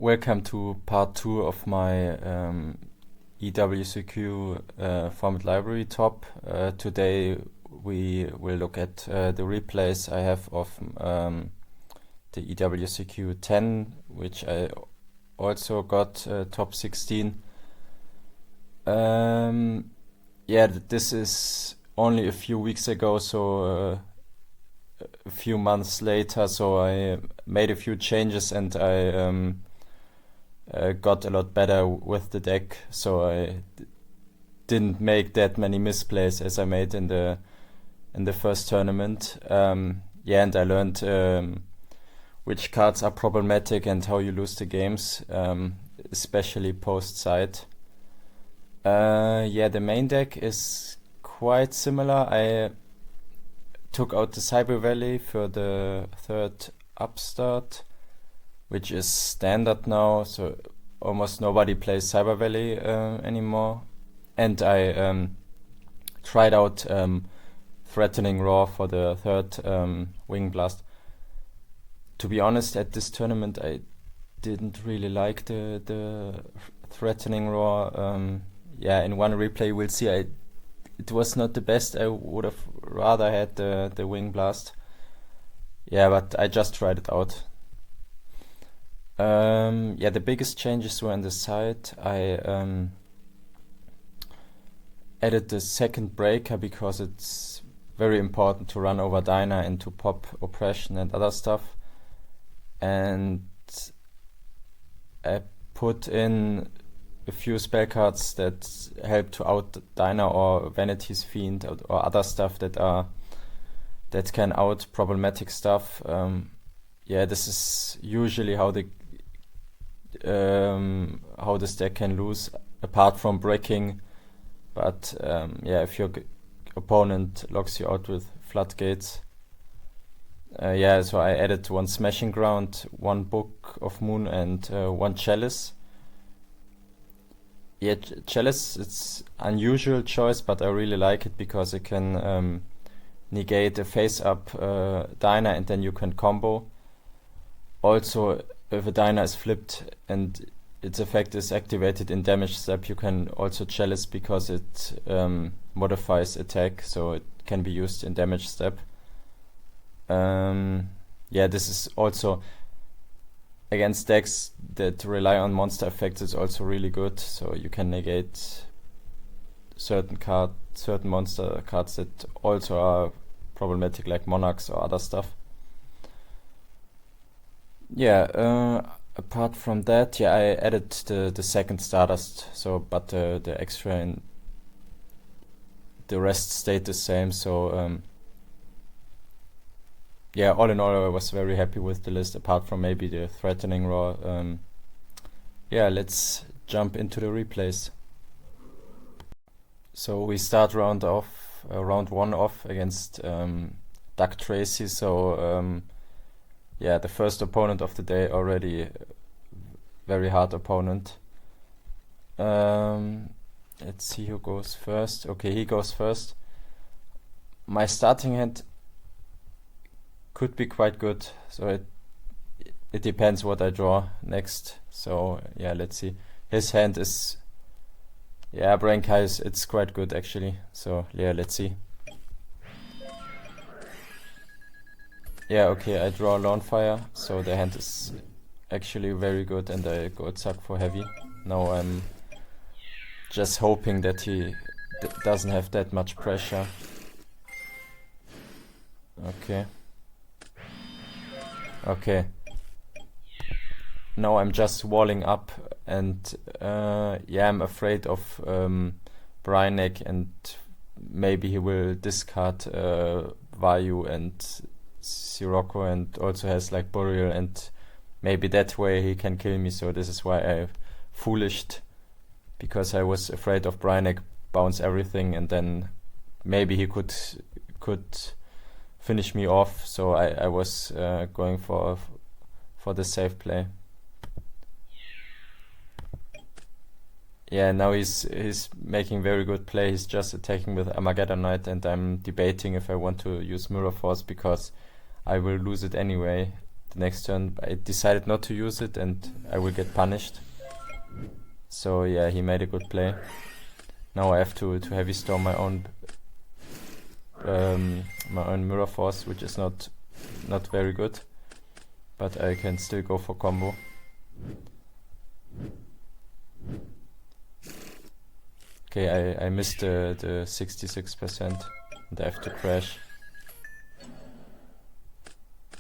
Welcome to part 2 of my EWCQ format library top. Today we will look at the replays I have of the EWCQ 10, which I also got top 16. This is only a few weeks ago, so a few months later, so I made a few changes and I got a lot better with the deck, so I didn't make that many misplays as I made in the first tournament. And I learned which cards are problematic and how you lose the games, especially post-side. The main deck is quite similar. I took out the Cyber Valley for the third upstart, which is standard now, so almost nobody plays Cyber Valley anymore. And I tried out Threatening Roar for the third Wing Blast. To be honest, at this tournament I didn't really like the Threatening Roar. In one replay we'll see it was not the best. I would have rather had the Wing Blast. But I just tried it out. The biggest changes were on the side. I added the second breaker because it's very important to run over Dyna and to pop Oppression and other stuff. And I put in a few spell cards that help to out Dyna or Vanity's Fiend or other stuff that can out problematic stuff. This is usually how this deck can lose, apart from breaking. But if your opponent locks you out with Floodgates. So I added one Smashing Ground, one Book of Moon, and one Chalice. Chalice, it's unusual choice, but I really like it because it can negate a face-up Dyna and then you can combo. Also, if a Dyna is flipped and its effect is activated in damage step, you can also Chalice because it modifies attack, so it can be used in damage step. This is also against decks that rely on monster effects is also really good, so you can negate certain monster cards that also are problematic, like Monarchs or other stuff. Apart from that, I added the second Stardust, but the extra and the rest stayed the same, so all in all I was very happy with the list, apart from maybe the Threatening Roar. Let's jump into the replays. So we start round 1 off against Duck Tracy, so the first opponent of the day, already very hard opponent. Let's see who goes first. Okay, he goes first. My starting hand could be quite good, so it depends what I draw next. So let's see. His hand is Brankai, it's quite good actually. So let's see. Okay, I draw Lawnfire, so the hand is actually very good, and I go Zack for heavy. Now I'm just hoping that he doesn't have that much pressure. Okay. Now I'm just walling up, and I'm afraid of Brainek, and maybe he will discard Vayu and Sirocco, and also has like Burial, and maybe that way he can kill me. So this is why I foolished, because I was afraid of Brainek bounce everything, and then maybe he could finish me off. So I was going for the safe play. Now he's making very good play. He's just attacking with Armageddon Knight, and I'm debating if I want to use Mirror Force because I will lose it anyway. the next turn. I decided not to use it and I will get punished. So yeah, he made a good play. Now I have to heavy storm my own mirror force, which is not very good, but I can still go for combo. Okay, I missed the 66% and I have to crash.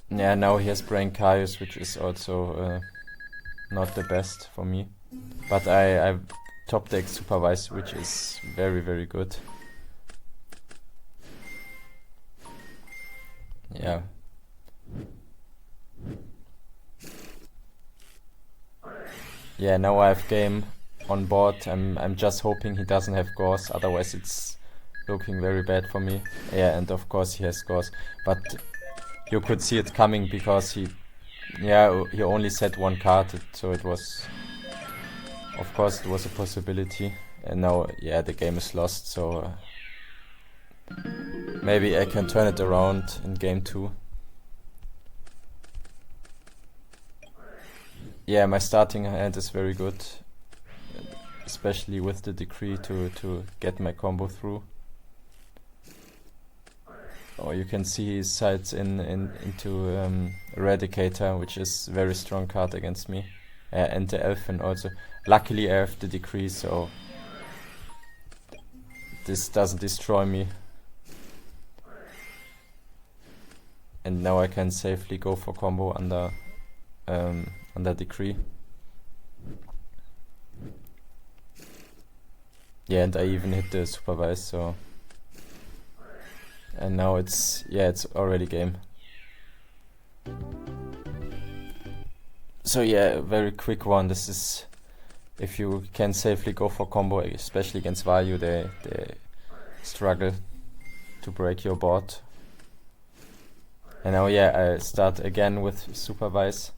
Yeah, now he has Brain Caius, which is also not the best for me. But I top deck Supervise, which is very, very good. Yeah. Yeah, now I have game on board. I'm just hoping he doesn't have Gauss, otherwise it's looking very bad for me. Yeah, and of course he has Gauss, but you could see it coming because he only set one card, so it was, of course it was a possibility. And now, yeah, the game is lost, so maybe I can turn it around in game 2. Yeah, my starting hand is very good, especially with the decree to get my combo through. Oh, you can see he sides into Eradicator, which is a very strong card against me. And the Elfin also. Luckily I have the decree, so this doesn't destroy me. And now I can safely go for combo under decree. Yeah, and I even hit the Supervise, so... And now it's already game. So yeah, a very quick one. This is, if you can safely go for combo, especially against value, they struggle to break your board. And now yeah, I start again with Supervise.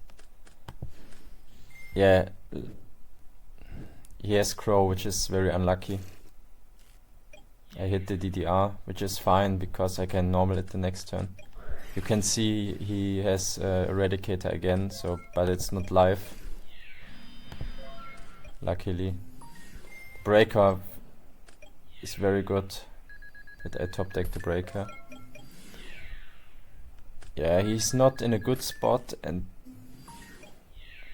Yeah, he has Crow, which is very unlucky. I hit the DDR, which is fine because I can normal it the next turn. You can see he has Eradicator again, so but it's not live. Luckily. Breaker is very good, but I top deck the Breaker. Yeah, he's not in a good spot, and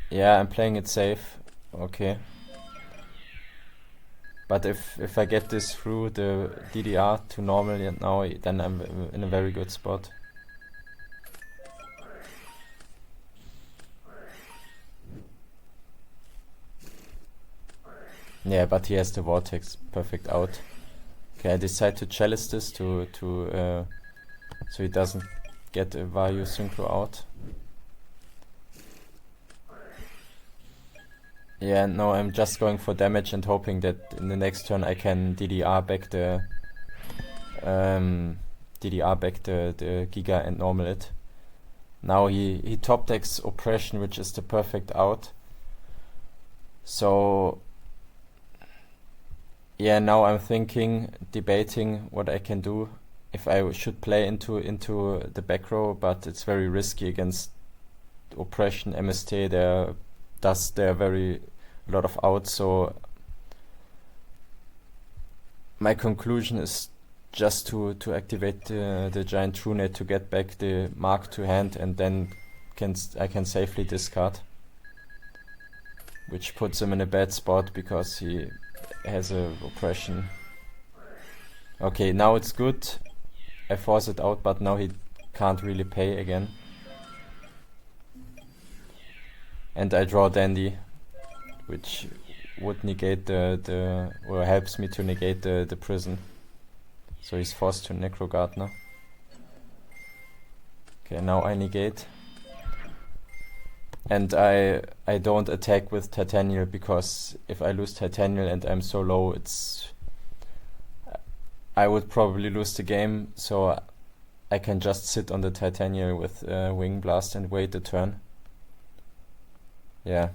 yeah, I'm playing it safe. Okay. But if I get this through the DDR to normal and now, then I'm in a very good spot. Yeah, but he has the Vortex perfect out. Okay, I decide to chalice this so he doesn't get a value synchro out. Yeah, and now I'm just going for damage and hoping that in the next turn I can DDR back the Giga and normal it. Now he top decks Oppression, which is the perfect out. So yeah, now I'm debating what I can do. If I should play into the back row, but it's very risky against Oppression, MST. There are very a lot of outs, so my conclusion is just to activate the giant TrueNet to get back the mark to hand, and then I can safely discard, which puts him in a bad spot because he has a Oppression. Okay, now it's good. I force it out, but now he can't really pay again. And I draw Dandy, which would negate or helps me to negate the prison. So he's forced to Necro Gardener. Okay, now I negate. And I don't attack with Titanial, because if I lose Titanial and I'm so low, I would probably lose the game, so I can just sit on the Titanial with Wing Blast and wait a turn. Yeah,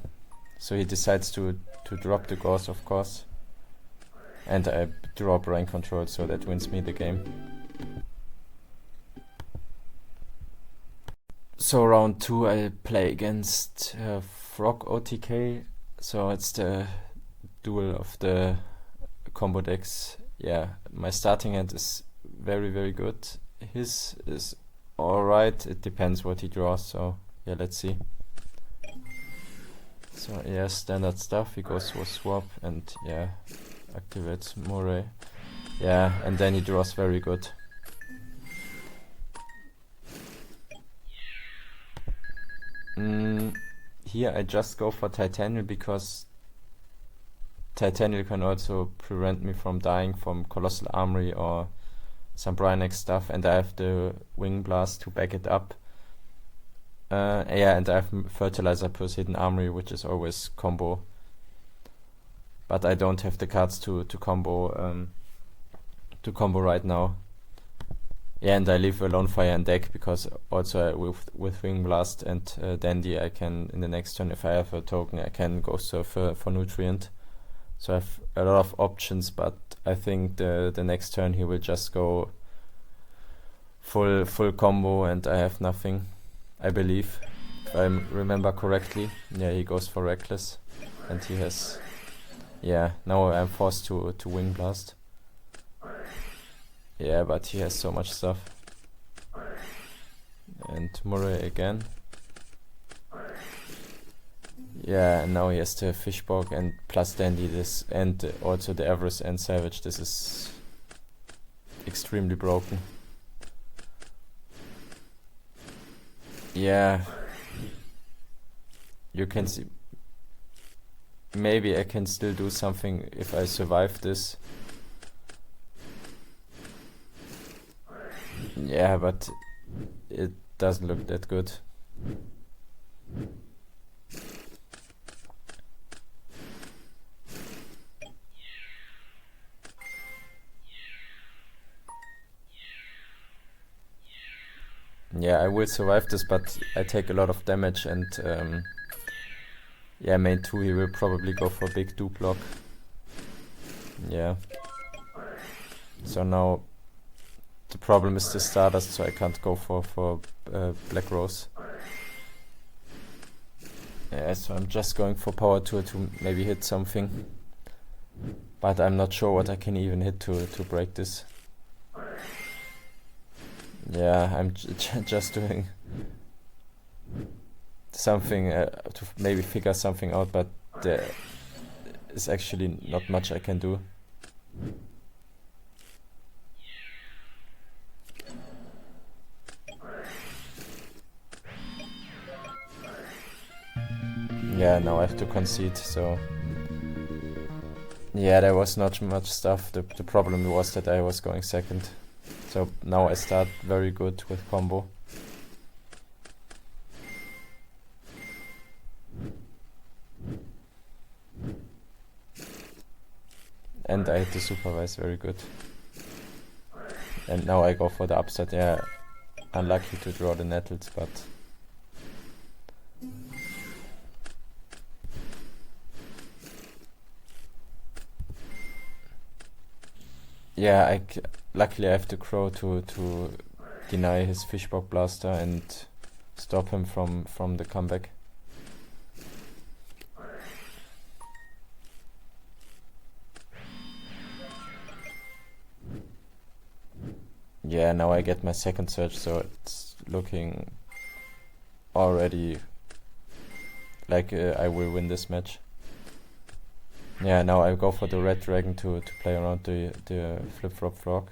so he decides to drop the Gauss, of course, and I draw Brain Control, so that wins me the game. So round 2 I play against Frog OTK. So it's the duel of the combo decks. Yeah, my starting hand is very, very good. His is alright. It depends what he draws. So yeah, let's see. So yeah, standard stuff. He goes for swap and yeah, activates Moray. Yeah, and then he draws very good. Here I just go for Titanial because Titanial can also prevent me from dying from Colossal Armory or some Brainex stuff, and I have the Wing Blast to back it up. Yeah, and I have Fertilizer plus Hidden Armory, which is always combo. But I don't have the cards to combo right now. Yeah, and I leave Alone Fire in deck because also with Wing Blast and Dandy I can, in the next turn, if I have a token, I can go surf for Nutrient. So I have a lot of options, but I think the next turn he will just go full combo and I have nothing, I believe. If I remember correctly. Yeah, he goes for Reckless and he has... Yeah, now I'm forced to Wing Blast. Yeah, but he has so much stuff. And Murray again. Yeah, and now he has the Fishbog and plus Dandy this, and also the Everest and Savage. This is extremely broken. Yeah. You can see... Maybe I can still do something if I survive this. Yeah, but it doesn't look that good. Yeah, I will survive this, but I take a lot of damage and yeah, main 2 he will probably go for big block. Yeah. So now the problem is the starters, so I can't go for Black Rose. Yeah, so I'm just going for Power Tool to maybe hit something. But I'm not sure what I can even hit to break this. Yeah, I'm just doing something to maybe figure something out, but there is actually not much I can do. Yeah, now I have to concede, so... Yeah, there was not much stuff. The problem was that I was going second. So now I start very good with combo. And I hit the Supervise very good. And now I go for the upset. Yeah, unlucky to draw the Nettles, but... Yeah, luckily I have the Crow to deny his Fishbog Blaster and stop him from the comeback. Yeah, now I get my second search, so it's looking already like I will win this match. Yeah, now I go for the Red Dragon to play around the Flip-Flop Frog.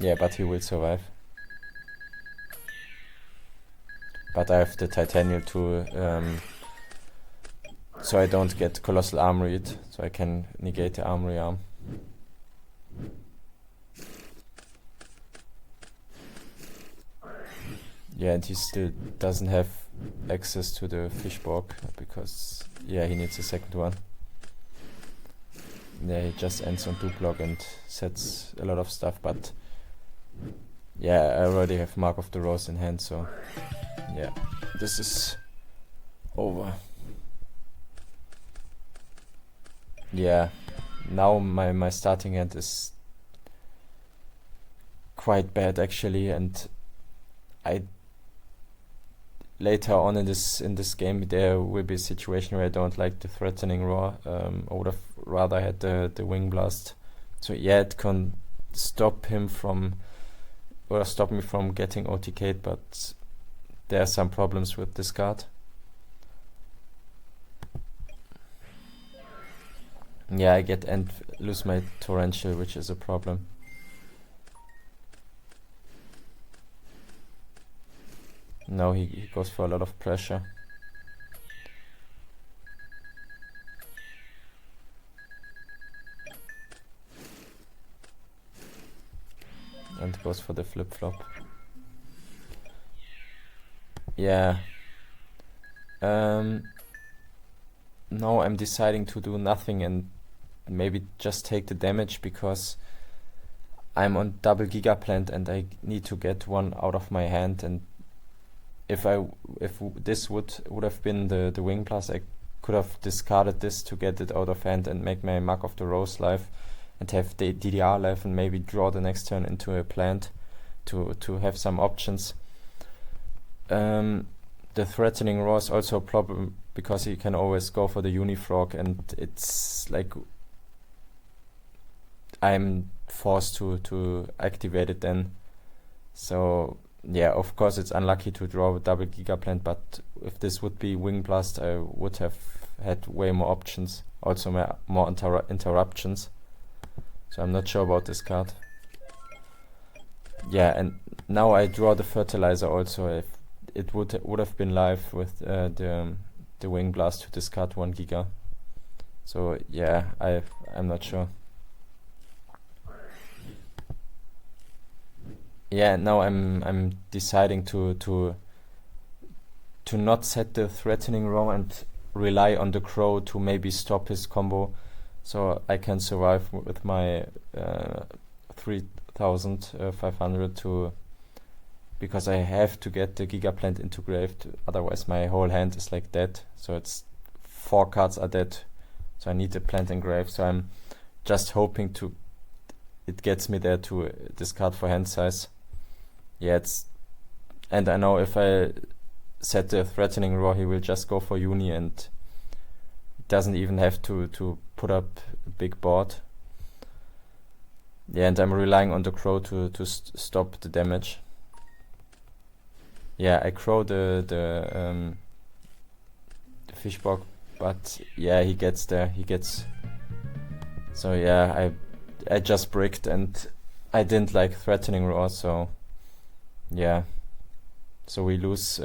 Yeah, but he will survive. But I have the Titanial to... so I don't get Colossal Armored, so I can negate the Armory Arm. Yeah, and he still doesn't have access to the Fishbog because, yeah, he needs a second one. Yeah, he just ends on 2-block and sets a lot of stuff, but yeah, I already have Mark of the Rose in hand, so yeah, this is over. Yeah, now my starting hand is quite bad actually, and I later on in this game there will be a situation where I don't like the threatening roar. I would have rather had the wing blast. So yeah, it can stop him from or stop me from getting OTK'd, but there are some problems with this card. Yeah, I get and lose my torrential, which is a problem. Now he goes for a lot of pressure. And goes for the flip-flop. Yeah. Now I'm deciding to do nothing and maybe just take the damage because I'm on double Gigaplant and I need to get one out of my hand, and if this would have been the wing plus, I could have discarded this to get it out of hand and make my Mark of the Rose life and have the DDR life and maybe draw the next turn into a plant to have some options. The threatening roar is also a problem because you can always go for the Unifrog, and it's like I'm forced to activate it then. So yeah, of course it's unlucky to draw a double Gigaplant, but if this would be Wing Blast, I would have had way more options, also more interruptions. So I'm not sure about this card. Yeah, and now I draw the Fertilizer also. If it would have been live with the Wing Blast to discard 1 Giga. So yeah, I'm not sure. Yeah, now I'm deciding to not set the threatening roar and rely on the crow to maybe stop his combo, so I can survive with my 3500 because I have to get the Gigaplant into grave, otherwise my whole hand is like dead. So it's 4 cards are dead, so I need the plant in grave. So I'm just hoping it gets me there to discard for hand size. Yeah, and I know if I set the threatening roar, he will just go for Uni and doesn't even have to put up a big board. Yeah, and I'm relying on the crow to stop the damage. Yeah, I crow the fishbog, but yeah, he gets there. So yeah, I just bricked and I didn't like threatening roar, so yeah. So we lose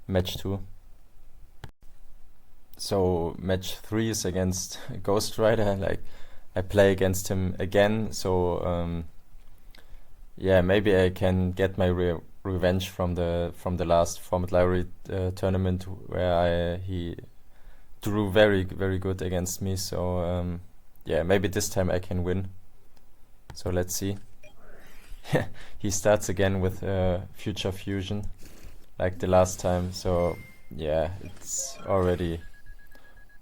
match 2. So match 3 is against Ghost Rider. Like I play against him again, so yeah, maybe I can get my revenge from the last Format Library tournament where he drew very, very good against me. So yeah, maybe this time I can win. So let's see. He starts again with Future Fusion like the last time. So yeah, it's already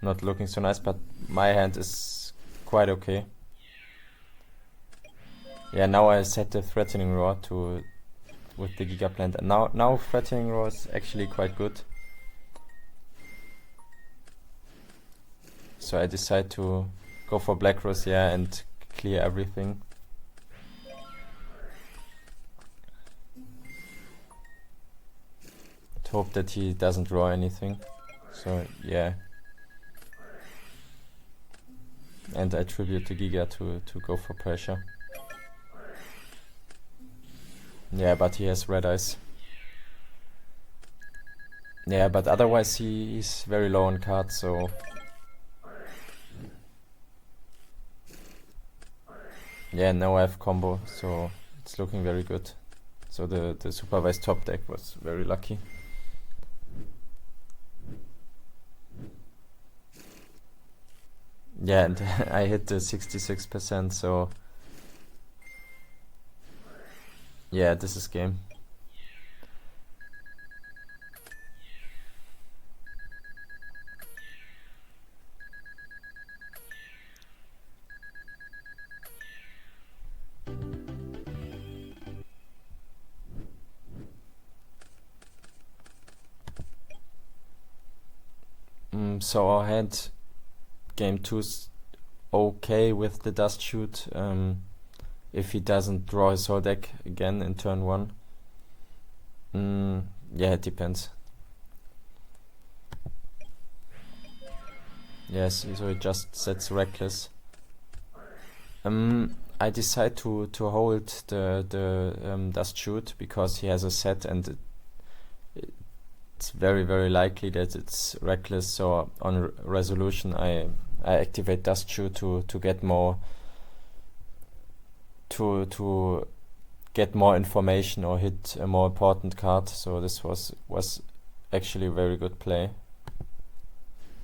not looking so nice, but my hand is quite okay. Yeah, now I set the threatening roar with the Gigaplant, and now threatening roar is actually quite good. So I decide to go for Black Rose, yeah, and clear everything. Hope that he doesn't draw anything. So yeah, and I tribute to Giga to go for pressure. Yeah, but he has red eyes. Yeah, but otherwise he's very low on cards, so yeah, now I have combo, so it's looking very good. So the supervised top deck was very lucky. Yeah, and I hit the 66%, so yeah, this is game. So our hand game 2's okay with the dust shoot if he doesn't draw his whole deck again in turn 1. Yeah, it depends. Yes, so he just sets reckless. I decide to hold the dust shoot because he has a set and it's very very likely that it's reckless. So on resolution, I activate dust shoot to get more to get more information or hit a more important card. So this was actually a very good play.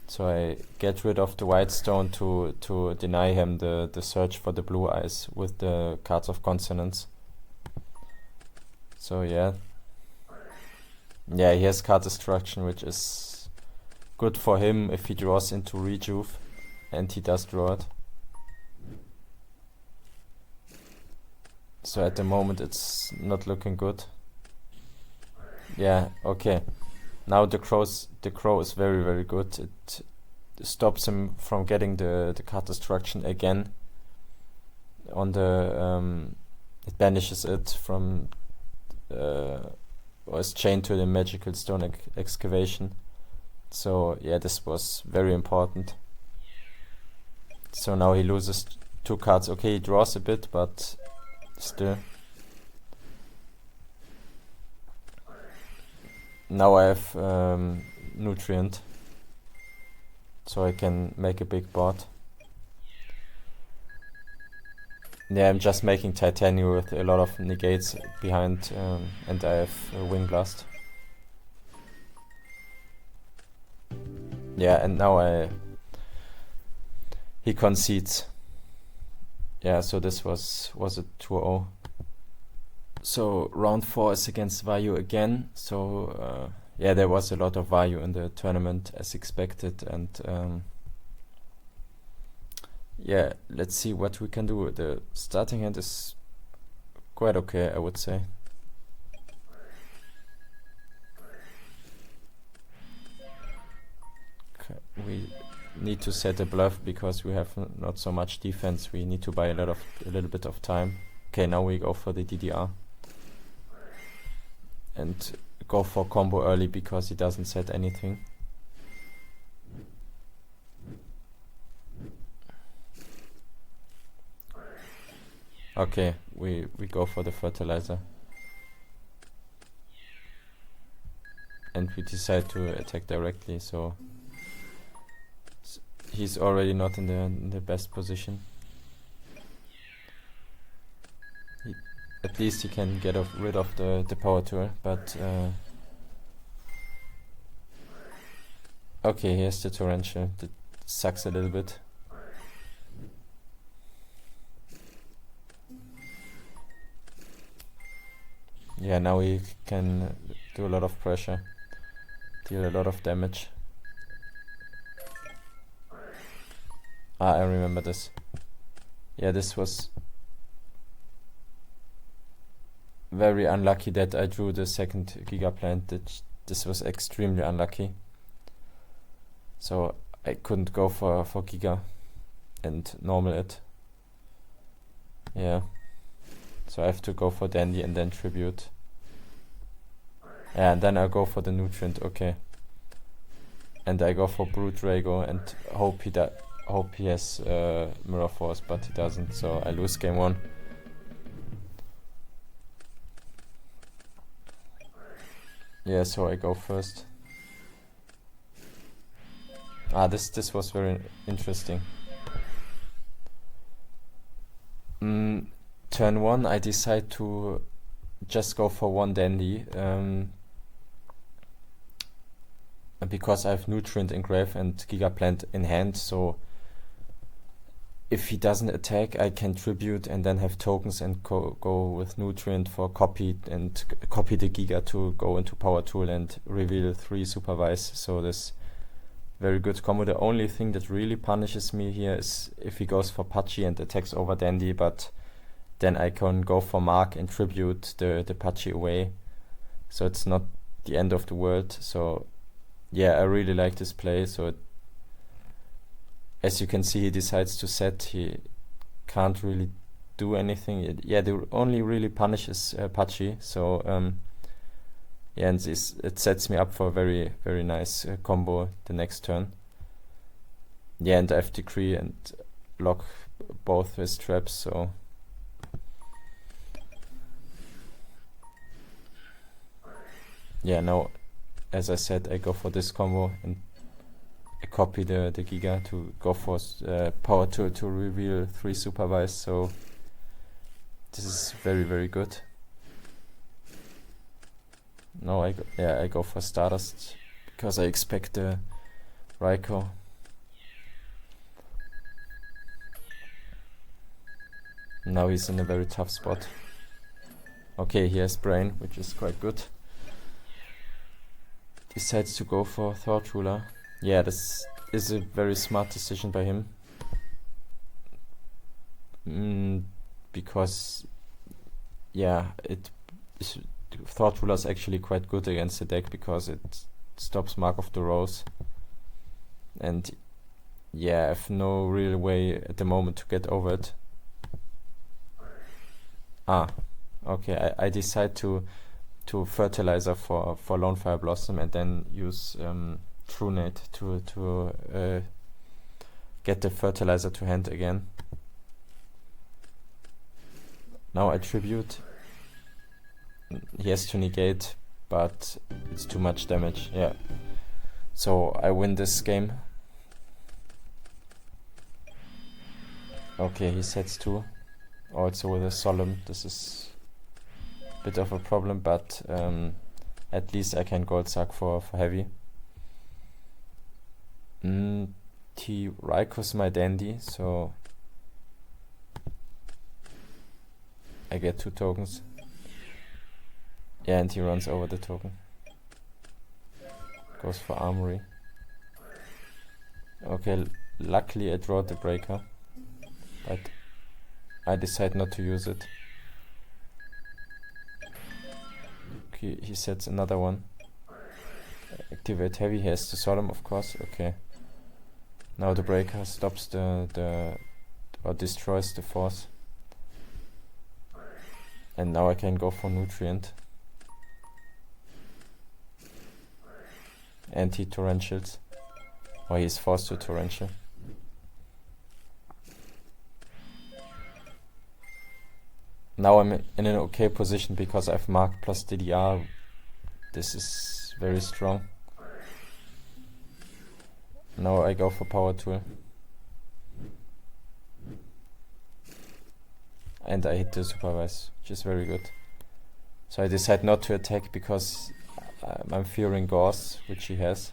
So I get rid of the white stone to deny him the search for the blue eyes with the cards of consonance. So yeah, he has card destruction, which is good for him if he draws into rejuve, and he does draw it. So at the moment it's not looking good. Yeah, okay. Now the crow is very very good. It stops him from getting the card destruction again. On the it banishes it from or is chained to the magical stone excavation. So yeah, this was very important. So now he loses 2 cards. Okay, he draws a bit, but still. Now I have nutrient, so I can make a big board. Yeah, I'm just making titanium with a lot of negates behind, and I have a wing blast. Yeah, and now he concedes. Yeah, so this was a 2-0. So round 4 is against Vayu again. So yeah, there was a lot of Vayu in the tournament as expected, and yeah, let's see what we can do. The starting hand is quite okay, I would say. Okay, we need to set a bluff because we have not so much defense. We need to buy a little bit of time. Okay, now we go for the DDR and go for combo early because he doesn't set anything. Okay, we go for the fertilizer. And we decide to attack directly, so he's already not in the best position. At least he can get rid of the power tool, but okay, here's the torrential. That sucks a little bit. Yeah, now we can do a lot of pressure, deal a lot of damage. I remember this. Yeah, this was very unlucky that I drew the second Giga plant. This was extremely unlucky. So I couldn't go for Giga and normal it. Yeah. So I have to go for Dandy and then Tribute. Yeah, and then I go for the Nutrient, okay. And I go for Brute Drago and hope he has Mirror Force, but he doesn't, so I lose game 1. Yeah, so I go first. This was very interesting. Turn 1, I decide to just go for 1 Dandy, because I have Nutrient Engrave and Gigaplant in hand, so if he doesn't attack, I can Tribute and then have tokens and go with Nutrient for copy and copy the Giga to go into Power Tool and reveal 3 Supervise. So this very good combo. The only thing that really punishes me here is if he goes for Pachi and attacks over Dandy, but then I can go for Mark and Tribute the Pachi away. So it's not the end of the world. So yeah, I really like this play. So as you can see, he decides to set. He can't really do anything. Yeah, the only really punish is Pachi. So yeah, and it sets me up for a very, very nice combo the next turn. Yeah, and I have decree and lock both his traps, so yeah, now as I said, I go for this combo and I copy the Giga to go for power to reveal 3 supervise, so this is very, very good. Now I go for Stardust because I expect the Raikou. Now he's in a very tough spot. Okay, he has Brain, which is quite good. Decides to go for Thought Ruler. Yeah, this is a very smart decision by him. Because, yeah, Thought Ruler is actually quite good against the deck because it stops Mark of the Rose. And yeah, I have no real way at the moment to get over it. Okay, I decide to fertilizer for Lone Fire Blossom and then use Trunate to get the fertilizer to hand again. Now I tribute. He has to negate, but it's too much damage. Yeah, so I win this game. Okay, he sets 2. Also with a Solemn, this is a bit of a problem, but at least I can Gold Suck for heavy. He Raikou's my Dandy, so I get 2 tokens. Yeah, and he runs over the token. Goes for Armory. Okay, luckily I draw the Breaker, but I decide not to use it. Okay, he sets another one. Activate heavy, he has the Solemn, of course. Okay. Now the Breaker stops or destroys the Force. And now I can go for Nutrient. And he Torrentials. Or he's forced to Torrential. Now I'm in an okay position because I've Mark plus DDR. This is very strong. Now I go for Power Tool. And I hit the Supervise, which is very good. So I decide not to attack because I'm fearing Gauss, which he has.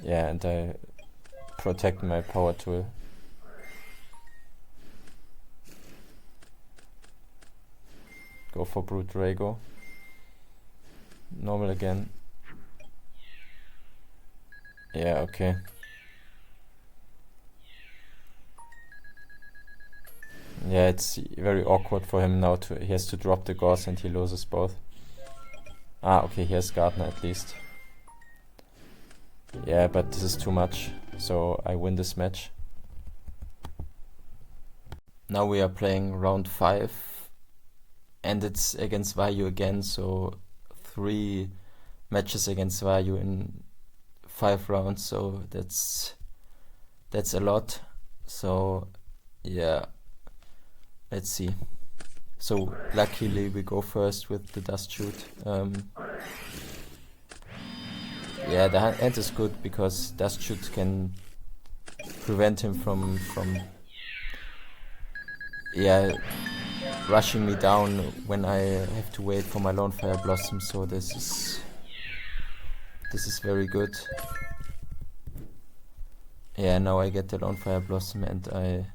Yeah, and I protect my Power Tool. Go for Brute Drago. Normal again. Yeah, okay. Yeah, it's very awkward for him now he has to drop the Gauss and he loses both. Okay, he has Gardener at least. Yeah, but this is too much, so I win this match. Now we are playing round 5 and it's against Vayu again, so 3 matches against Vayu in 5 rounds, so that's a lot. So yeah, let's see. So luckily we go first with the Dust Shoot. Yeah, the hand is good because Dust Shoot can prevent him from rushing me down when I have to wait for my Lone Fire Blossom. So this is very good. Yeah, now I get the Lone Fire Blossom and I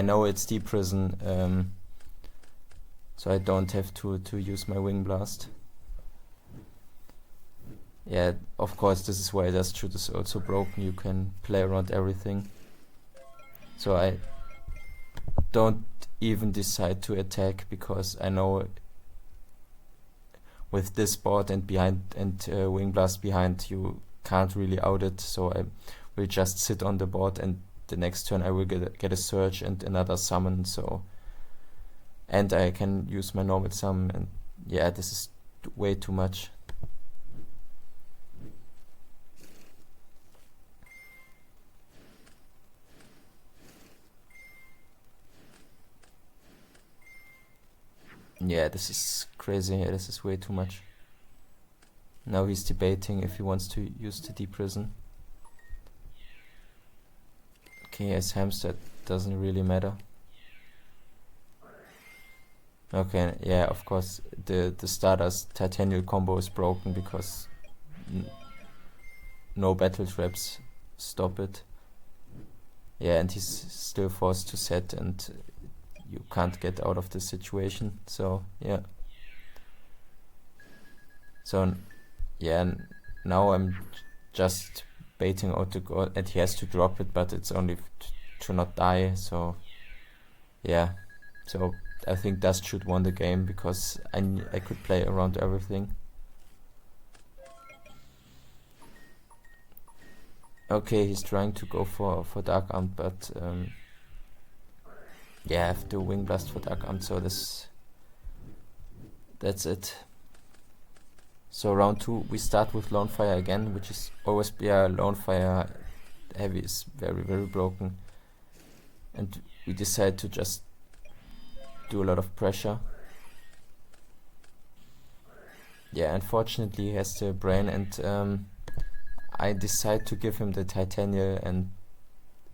know it's Deep Prison, so I don't have to use my Wing Blast. Yeah, of course this is why Dust Shoot is also broken. You can play around everything. So I don't even decide to attack because I know with this board and behind and Wing Blast behind you can't really out it. So will just sit on the board, and the next turn I will get a search and another summon, so, and I can use my normal summon, and yeah, this is way too much. Yeah, this is crazy. Yeah, this is way too much. Now he's debating if he wants to use the deep prison. Okay, as hamster, doesn't really matter. Okay, yeah, of course, the starter's Titanial combo is broken because no battle traps stop it. Yeah, and he's still forced to set, and you can't get out of this situation, so yeah. So yeah, now I'm just baiting out the god, and he has to drop it, but it's only to not die, so yeah. So I think Dust should won the game because I could play around everything. Okay, he's trying to go for Dark Arm, but yeah, I have to Wing Blast for Dark Arm, so that's it. So round 2, we start with Lone Fire again, which is always, yeah, Lone Fire heavy is very, very broken. And we decide to just do a lot of pressure. Yeah, unfortunately he has the brain, and I decide to give him the Titania, and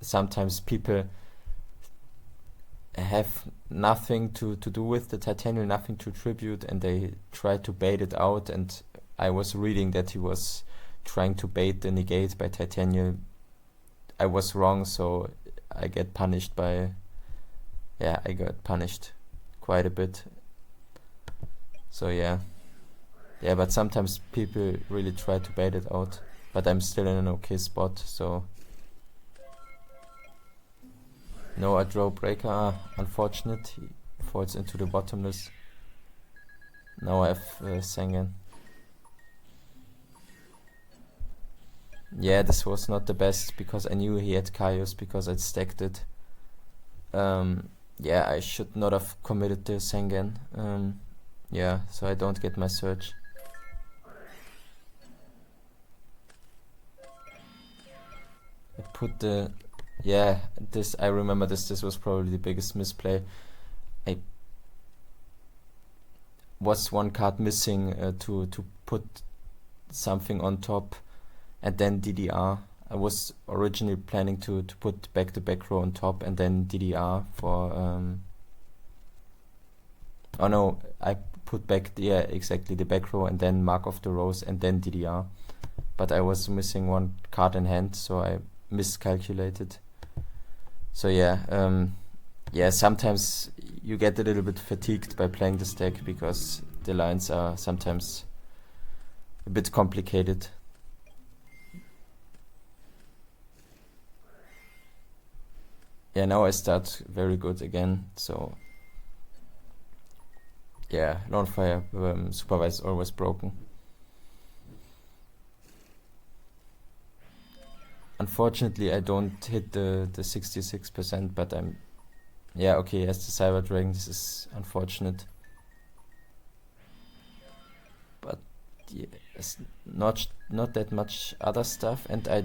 sometimes people have nothing to do with the Titanial, nothing to tribute, and they try to bait it out, and I was reading that he was trying to bait the negate by Titanial. I was wrong, so I get punished by, yeah, I got punished quite a bit. So yeah, but sometimes people really try to bait it out, but I'm still in an okay spot, so no, I draw breaker. Unfortunate, he falls into the bottomless. Now I have Sengen. Yeah, this was not the best because I knew he had Kaios because I'd stacked it. Yeah, I should not have committed the Sengen. Yeah, so I don't get my search. I put the... Yeah, this, I remember this was probably the biggest misplay. I was one card missing to put something on top, and then DDR. I was originally planning to put back the back row on top and then DDR for oh no, I put back exactly the back row and then mark off the rows and then DDR, but I was missing one card in hand, so I miscalculated. So yeah, sometimes you get a little bit fatigued by playing this deck because the lines are sometimes a bit complicated. Yeah, now I start very good again, so yeah, Lone Fire supervise is always broken. Unfortunately, I don't hit the 66%, but I'm... Yeah, okay, as the Cyber Dragon, this is unfortunate. But yeah, it's not that much other stuff, and I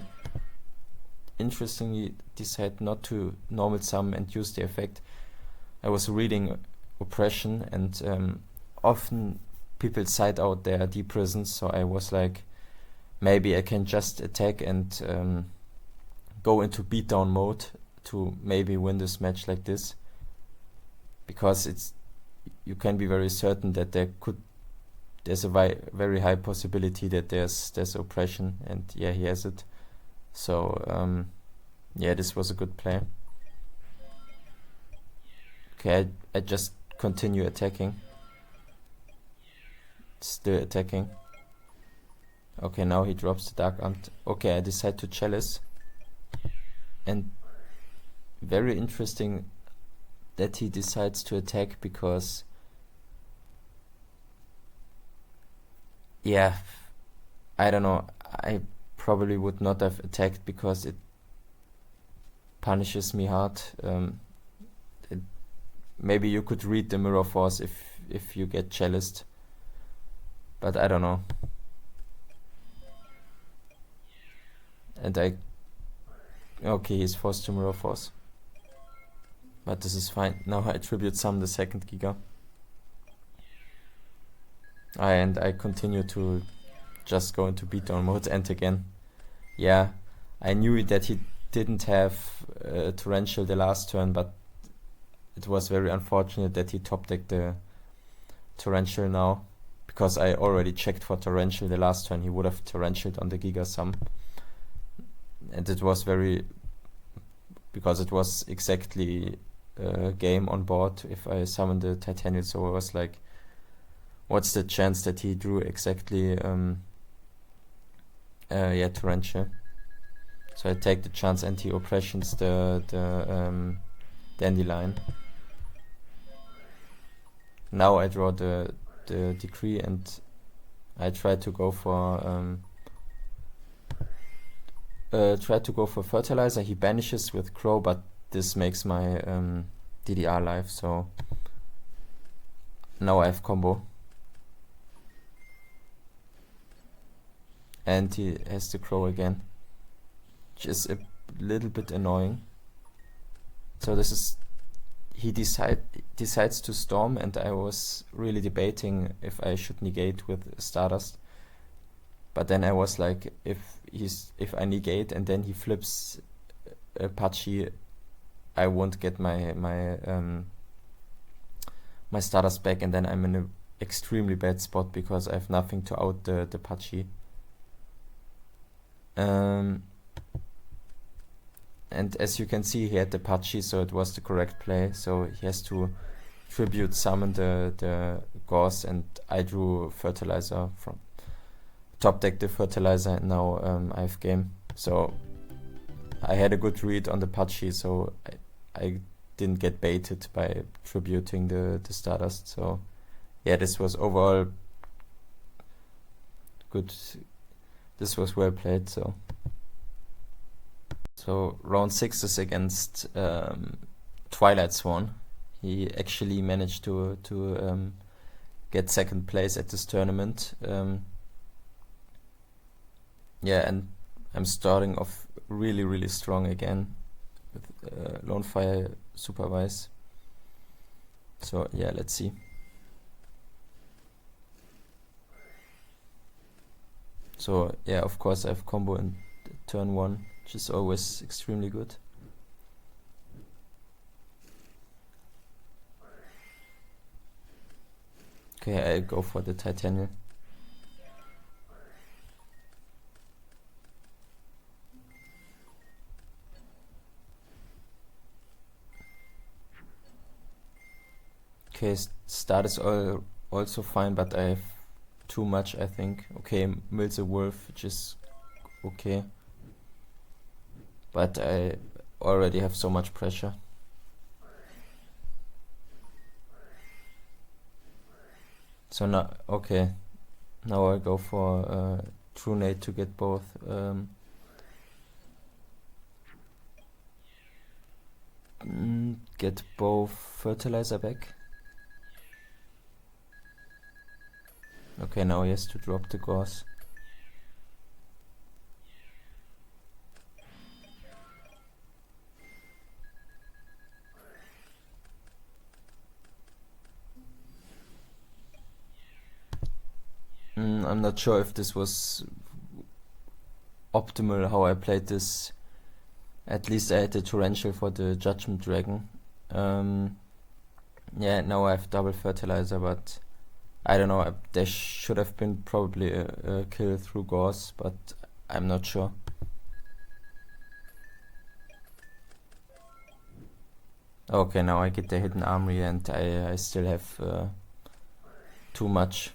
interestingly decide not to normal sum and use the effect. I was reading Oppression, and often people side out their deep prisons, so I was like, maybe I can just attack and go into beatdown mode to maybe win this match like this, because you can be very certain that there's a very high possibility that there's oppression, and yeah, he has it. So yeah, this was a good play. Okay, I just continue attacking. Still attacking. Okay, now he drops the Dark Arm. Okay, I decide to Chalice. And very interesting that he decides to attack, because yeah, I don't know, I probably would not have attacked because punishes me hard. It, maybe you could read the Mirror Force if you get challenged, but I don't know. And okay, he's forced to Mirror Force, but this is fine. Now I tribute summon the second Giga. And I continue to just go into beatdown mode, and again, yeah, I knew that he didn't have Torrential the last turn, but it was very unfortunate that he top decked the Torrential now, because I already checked for Torrential the last turn. He would have Torrentialed on the Giga Sum, and it was because it was exactly game on board if I summoned the Titanial, so I was like, what's the chance that he drew exactly Torrential? So I take the chance, and he oppressions the Dandelion. Now I draw the Decree, and I try to go for Fertilizer. He banishes with Crow, but this makes my DDR live, so now I have combo. And he has the Crow again, which is a little bit annoying. So this is, he decides to Storm, and I was really debating if I should negate with Stardust. But then I was like, if I negate and then he flips Apache, I won't get my Stardust back, and then I'm in an extremely bad spot because I have nothing to out the Apache. And as you can see, he had the Apache, so it was the correct play. So he has to tribute summon the Gauss, and I drew Fertilizer from top deck the Fertilizer, and now I have game. So I had a good read on the Apache, so I didn't get baited by tributing the Stardust. So yeah, this was overall good. This was well played. So round 6 is against Twilight Swan. He actually managed to get second place at this tournament. Yeah, and I'm starting off really strong again with Lone Fire Supervise. So yeah, let's see. So yeah, of course I have combo in turn 1, which is always extremely good. Okay, I go for the Titanial. Okay, start is also fine, but I have too much, I think. Okay, Mills a Wolf, which is okay, but I already have so much pressure. So now, okay, now I go for True Nate to get both. Get both Fertilizer back. Okay, now he has to drop the Gauss. I'm not sure if this was optimal how I played this. At least I had the Torrential for the Judgment Dragon. Yeah, now I have double Fertilizer, but I don't know, there should have been probably a kill through Gauss, but I'm not sure. Okay, now I get the Hidden Armory, and I still have too much.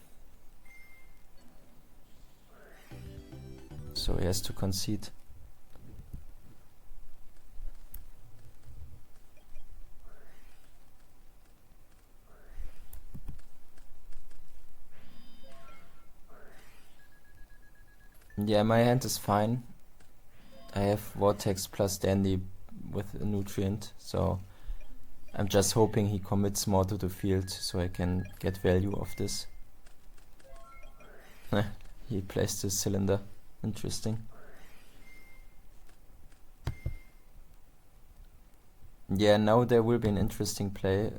So he has to concede. Yeah, my hand is fine. I have Vortex plus Dandy with a nutrient, so I'm just hoping he commits more to the field so I can get value of this. He placed his cylinder. Interesting. Yeah, now there will be an interesting play.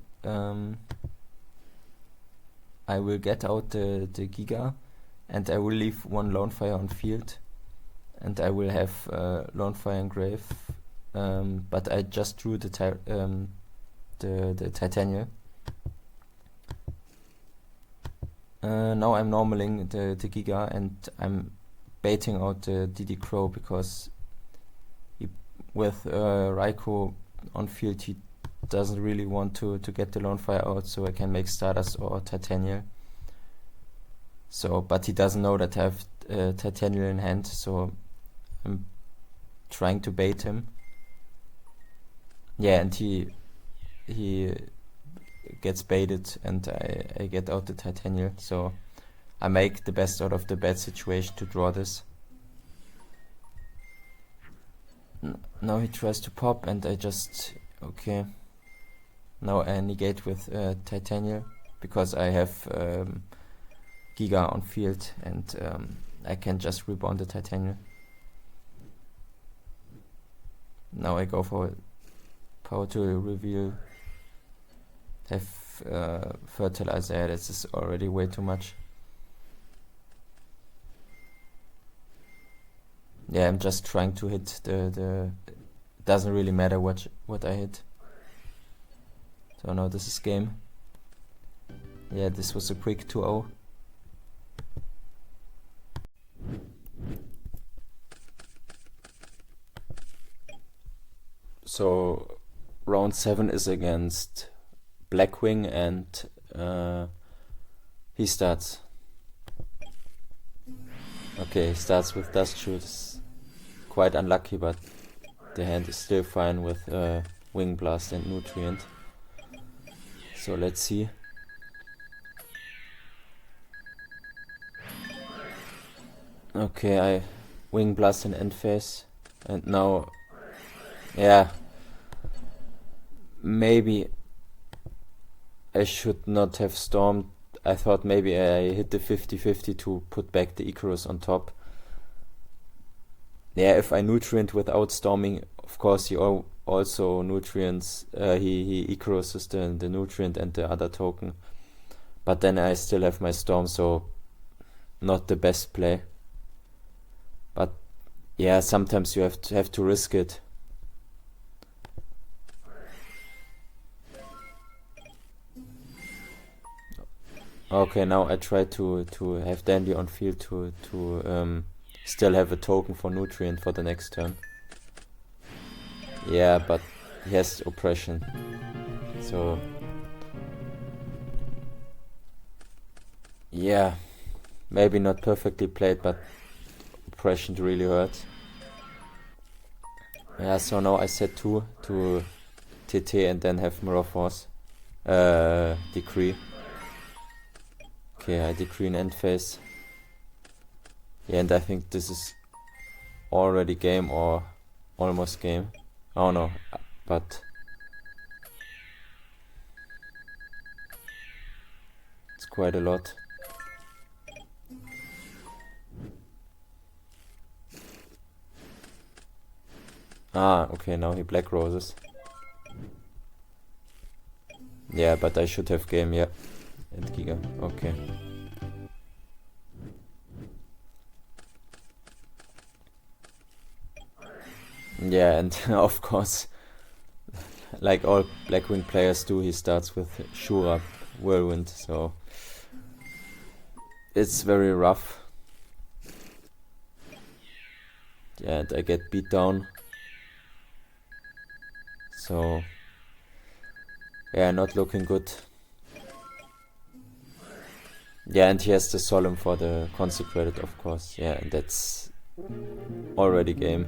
I will get out the Giga, and I will leave one Lone Fire on field, and I will have Lone Fire and Grave, but I just drew the Titanial. Now I'm normaling the Giga, and I'm baiting out the DD Crow because with Raikou on field he doesn't really want to get the Lone Fire out, so I can make Stardust or Titanial. So, but he doesn't know that I have Titanial in hand, so I'm trying to bait him. Yeah, and he gets baited, and I get out the Titanial, so I make the best out of the bad situation to draw this. Now he tries to pop, and I just... okay. Now I negate with Titanial, because I have Giga on field, and I can just rebound the Titanial. Now I go for Power to Reveal. Have Fertilizer. Yeah, this is already way too much. Yeah, I'm just trying to hit the doesn't really matter what I hit. So now this is game. Yeah, this was a quick 2-0. So round 7 is against Blackwing, and he starts. Okay, he starts with Dust Shoot. It's quite unlucky, but the hand is still fine with Wing Blast and Nutrient. So let's see. Okay, I Wing Blast in end phase, and now, yeah, maybe I should not have stormed. I thought maybe I hit the 50-50 to put back the Icarus on top. Yeah, if I Nutrient without storming, of course he also Nutrients, he Icaruses the Nutrient and the other token. But then I still have my Storm, so not the best play. But yeah, sometimes you have to risk it. Okay, now I try to have Dandy on field to still have a token for Nutrient for the next turn. Yeah, but he has Oppression, so yeah, maybe not perfectly played, but Oppression really hurts. Yeah, so now I set 2 to TT and then have Mirror Force Decree. Okay, I Decree in end phase. Yeah, and I think this is already game or almost game. Oh no, but it's quite a lot. Ah, okay, now he Black Roses. Yeah, but I should have game, yeah. And Giga, okay. Yeah, and of course, like all Blackwing players do, he starts with Shura Whirlwind, so it's very rough. Yeah, and I get beat down. So yeah, not looking good. Yeah, and he has the Solemn for the Consecrated, of course. Yeah, and that's already game.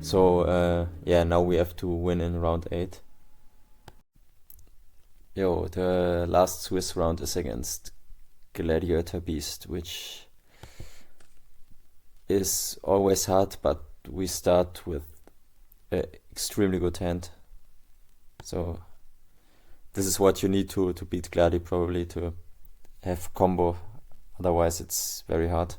So yeah, now we have to win in round 8. Yo, the last Swiss round is against Gladiator Beast, which is always hard, but we start with extremely good hand. So this is what you need to beat Gladi, probably, to have combo. Otherwise it's very hard.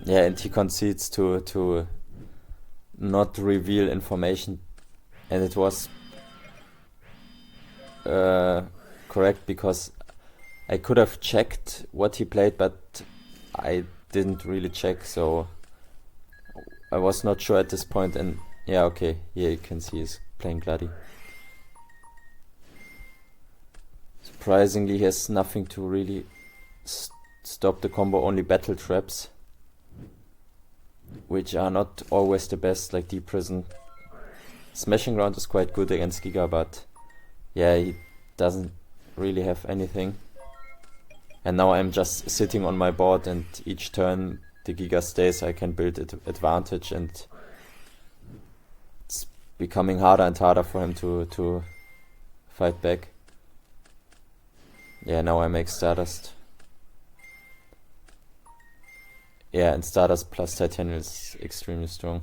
Yeah, and he concedes to not reveal information, and it was correct, because I could have checked what he played, but I didn't really check, so I was not sure at this point. And yeah, okay, here you can see he's playing Gladi. Surprisingly, he has nothing to really stop the combo, only battle traps, which are not always the best, like Deep Prison. Smashing Round is quite good against Giga, but yeah, he doesn't really have anything. And now I'm just sitting on my board, and each turn the Giga stays, I can build advantage, and it's becoming harder and harder for him to fight back. Yeah, now I make Stardust. Yeah, and Stardust plus Titanium is extremely strong.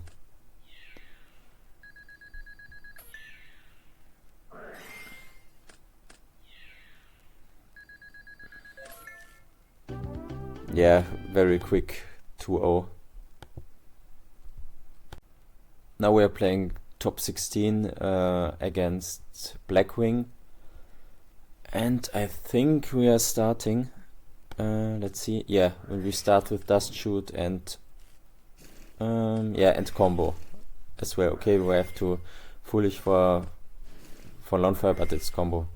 Yeah, very quick 2-0. Now we are playing top 16 against Blackwing. And I think we are starting. Let's see. Yeah, we start with Dust Shoot and and combo as well. Okay, we have to Foolish for Lawnfire, but it's combo.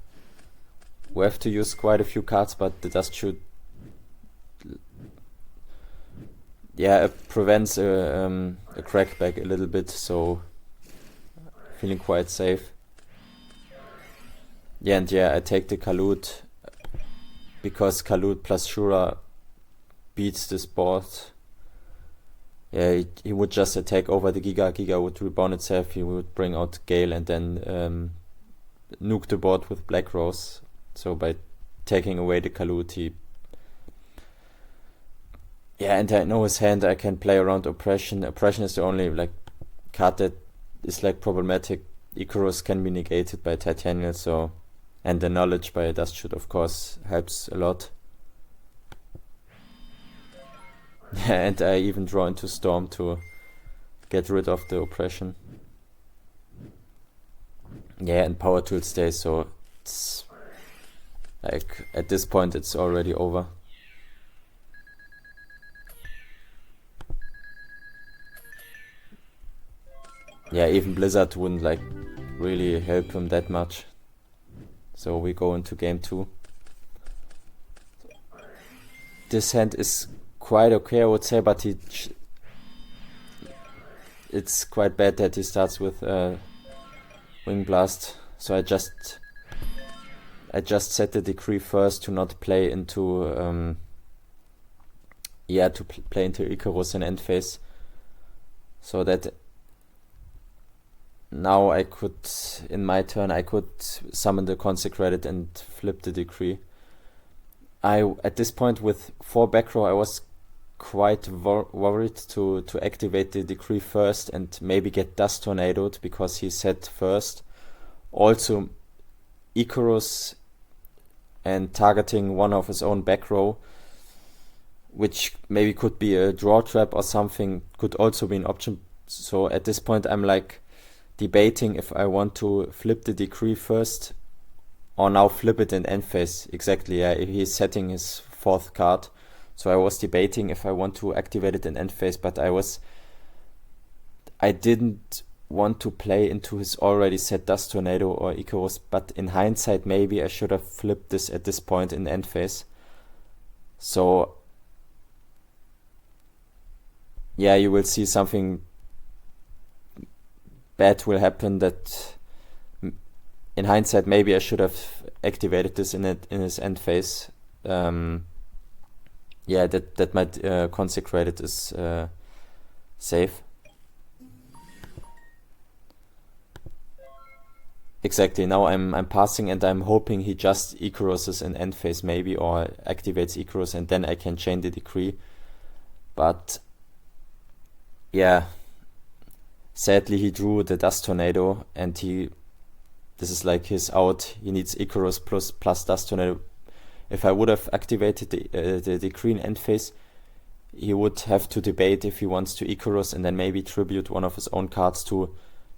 We have to use quite a few cards, but the Dust Shoot it prevents a crackback a little bit, so feeling quite safe. Yeah, and I take the Khalud, because Khalud plus Shura beats this board. Yeah, he would just attack over the Giga. Giga would reborn itself, he would bring out Gale, and then nuke the board with Black Rose. So by taking away the Khalud, he... Yeah, and I know his hand, I can play around Oppression. Oppression is the only card that is problematic. Icarus can be negated by Titanium, so... And the Knowledge by Dust Shoot, of course, helps a lot. Yeah, and I even draw into Storm to get rid of the Oppression. Yeah, and Power Tool stays, so it's... at this point it's already over. Yeah, even Blizzard wouldn't really help him that much. So we go into game 2. This hand is quite okay, I would say, but it's quite bad that he starts with Wing Blast. So I just set the Decree first to not play into play into Icarus in end phase, so that now I could, in my turn, I could summon the Consecrated and flip the Decree. At this point with 4 back row, I was quite worried to activate the Decree first and maybe get Dust Tornadoed, because he set first. Also Icarus and targeting one of his own back row, which maybe could be a draw trap or something, could also be an option. So at this point I'm debating if I want to flip the Decree first or now flip it in end phase. Exactly, yeah, he's setting his 4th card. So I was debating if I want to activate it in end phase, but I didn't want to play into his already set Dust Tornado or Icarus, but in hindsight maybe I should have flipped this at this point in end phase. So yeah, you will see something bad will happen, that in hindsight maybe I should have activated this in his end phase, yeah, that my consecrated is safe. Exactly. Now I'm passing and I'm hoping he just Icaroses in end phase maybe, or activates Icarus, and then I can chain the decree. But yeah, sadly he drew the Dust Tornado, and this is like his out. He needs Icarus plus Dust Tornado. If I would have activated the decree in end phase, he would have to debate if he wants to Icarus and then maybe tribute one of his own cards to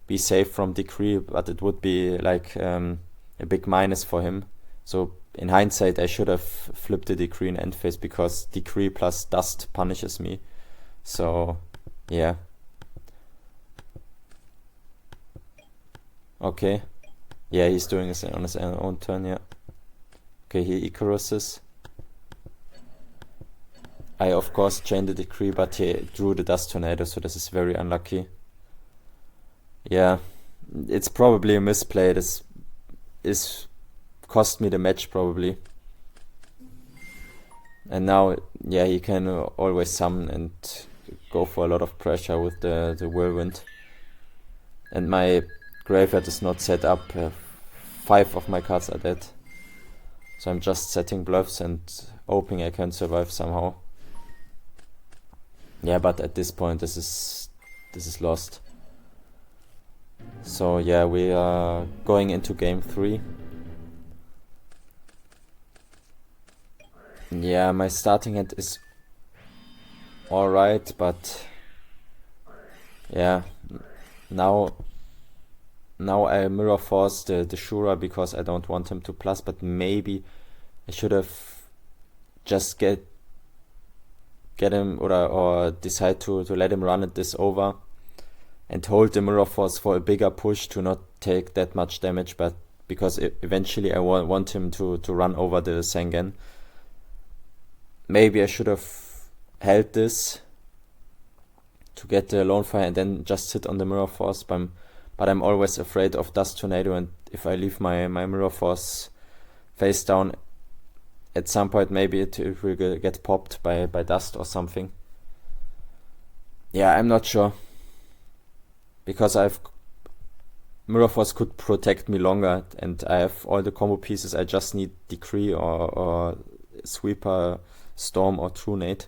be safe from decree, but it would be like a big minus for him. So in hindsight, I should have flipped the decree in end phase, because decree plus dust punishes me. So yeah. Okay. Yeah, he's doing this on his own turn, yeah. Okay, he Icaruses. I of course chained the decree, but he drew the Dust Tornado, so this is very unlucky. Yeah, it's probably a misplay. This is cost me the match probably. And now, yeah, he can always summon and go for a lot of pressure with the Whirlwind. And my graveyard is not set up. 5 of my cards are dead. So I'm just setting bluffs and hoping I can survive somehow. Yeah, but at this point this is lost. So yeah, we are going into game 3. Yeah, my starting hand is alright, but yeah, now I mirror force the Shura because I don't want him to plus, but maybe I should have just get him or decide to let him run this over and hold the mirror force for a bigger push to not take that much damage, but because eventually I want him to run over the Sengen. Maybe I should have held this to get the Lone Fire and then just sit on the mirror force, but I'm always afraid of Dust Tornado, and if I leave my mirror force face down, at some point maybe it will get popped by dust or something. Yeah, I'm not sure. Because mirror force could protect me longer, and I have all the combo pieces. I just need decree or sweeper, storm or true nade.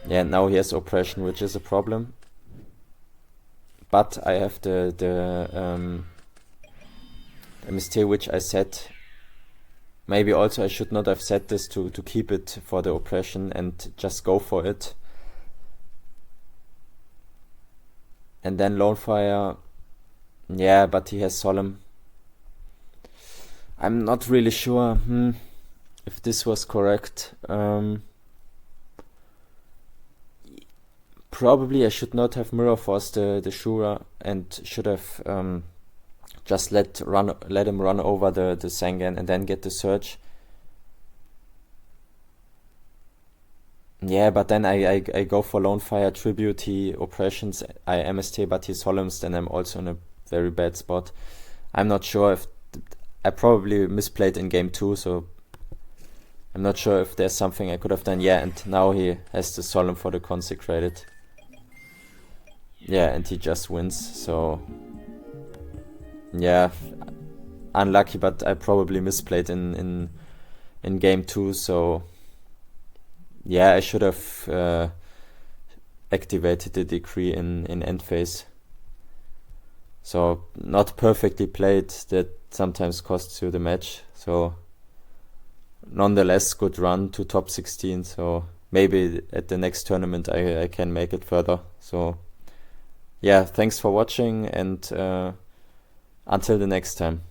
Yeah, now he has oppression, which is a problem. But I have the MST which I set. Maybe also I should not have set this to keep it for the oppression and just go for it. And then Lone Fire, yeah, but he has Solemn. I'm not really sure if this was correct. Probably I should not have mirror forced the Shura and should have just let him run over the Sengen and then get the Surge. Yeah, but then I go for Lone Fire, Tribute, he Oppressions, I MST, but he Solemns, then I'm also in a very bad spot. I'm not sure if... I probably misplayed in game 2, so I'm not sure if there's something I could have done. Yeah, and now he has the Solemn for the Consecrated. Yeah, and he just wins, so... Yeah, unlucky, but I probably misplayed in game 2, so... Yeah, I should have activated the decree in end phase. So not perfectly played, that sometimes costs you the match. So nonetheless, good run to top 16. So maybe at the next tournament I can make it further. So yeah, thanks for watching, and until the next time.